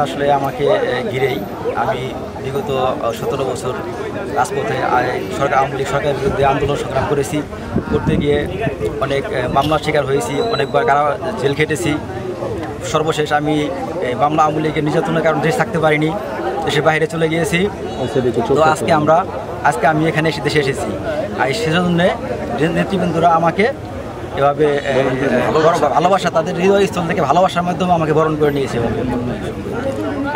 আসলে আমাকে ঘিরেই আমি বিগত 17 বছর রাজপথে সরকার আওয়ামী লীগ সরকারের বিরুদ্ধে আন্দোলন সংগ্রাম করেছি। করতে গিয়ে অনেক মামলার শিকার হয়েছি, অনেকবার জেল খেটেছি। সর্বশেষ আমি মামলা আওয়ামী লীগের নির্যাতনের কারণে দেশে থাকতে পারিনি, দেশের বাইরে চলে গিয়েছি। তো আজকে আমি এখানে দেশে এসেছি। আর সেজন্য নেতৃবৃন্দরা আমাকে এভাবে ভালোবাসা, তাদের হৃদয়স্থল থেকে ভালোবাসার মাধ্যমে আমাকে বরণ করে নিয়েছে।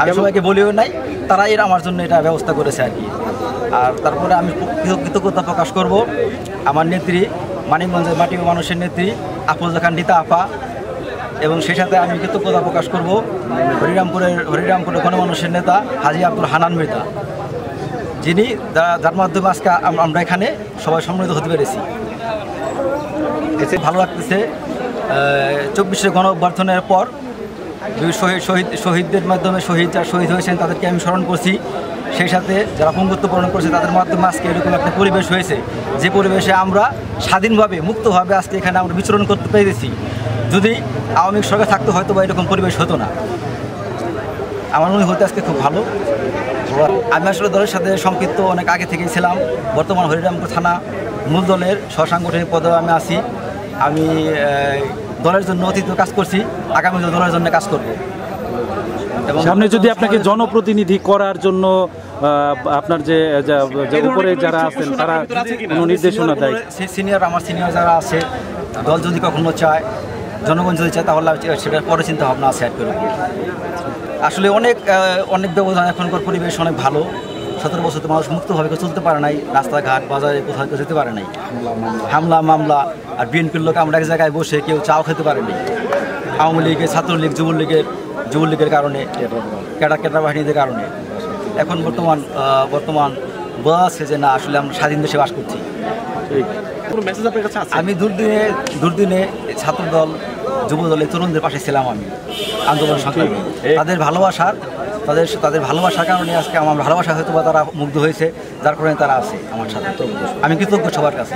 আমি সবাইকে বলিও নাই, তারা আমার জন্য এটা ব্যবস্থা করেছে আর কি। আর তারপরে আমি কৃতজ্ঞতা প্রকাশ করব আমার নেত্রী, মানিকগঞ্জের মাটি ও মানুষের নেত্রী আফরোজা খান রিতা আপা, এবং সেই সাথে আমি কৃতজ্ঞতা প্রকাশ করব হরিরামপুরের গণমানুষের নেতা হাজী আব্দুল হান্নান মৃধা, যিনি যার মাধ্যমে আজকে আমরা এখানে সবাই সম্মিলিত হতে পেরেছি। এতে ভালো লাগতেছে। 24শে গণ অভ্যর্থনের পর শহীদদের মাধ্যমে যারা শহীদ হয়েছেন তাদেরকে আমি স্মরণ করছি। সেই সাথে যারা পঙ্গুত্ব বরণ করেছে তাদের মাধ্যমে আজকে এরকম একটা পরিবেশ হয়েছে, যে পরিবেশে আমরা স্বাধীনভাবে মুক্তভাবে আজকে এখানে আমরা বিচরণ করতে পেরেছি। যদি আওয়ামী লীগ সরকার থাকতো হয়তো বা এরকম পরিবেশ হতো না। আমার মনে হতে আজকে খুব ভালো। আমি আসলে দলের সাথে সম্পৃক্ত অনেক আগে থেকেই ছিলাম। বর্তমান হরিরামপুর থানা মূল দলের সহসাংগঠনিক পদে আমি আছি। আমি দলের জন্য অতীত কাজ করছি, আগামী দলের জন্য কাজ করব। এবং সামনে যদি আপনাকে জনপ্রতিনিধি করার জন্য আপনার যে উপরে যারা আছেন তারা কোনো নির্দেশনা দেয়, আমার সিনিয়র যারা আছে, দল যদি কখনো চায়, জনগণ যদি চায়, তাহলে সেটার পরে চিন্তা ভাবনা আছে। আসলে অনেক ব্যবধান। এখনকার পরিবেশ অনেক ভালো। 17 বছর তো মানুষ মুক্তভাবে চলতে পারে নাই, রাস্তাঘাট বাজারে কোথাও যেতে পারে নাই। হামলা মামলা, আর বিএনপির লোক আমরা এক জায়গায় বসে কেউ চাও খেতে পারেনি। আওয়ামী লীগের, ছাত্রলীগ, যুবলীগের কারণে, ক্যাডার বাহিনীদের কারণে এখন বর্তমান বোঝা যাচ্ছে যে না, আসলে আমরা স্বাধীন দেশে বাস করছি। আমি দুর্দিনে ছাত্রদল, যুবদল, তরুণদের পাশে ছিলাম। আমি আন্দোলন সংগ্রামে তাদের ভালোবাসার কারণে আজকে আমার ভালোবাসা হয়তো বা তারা মুগ্ধ হয়েছে, যার কারণে তারা আছে আমার সাথে। আমি কৃতজ্ঞ সবার কাছে।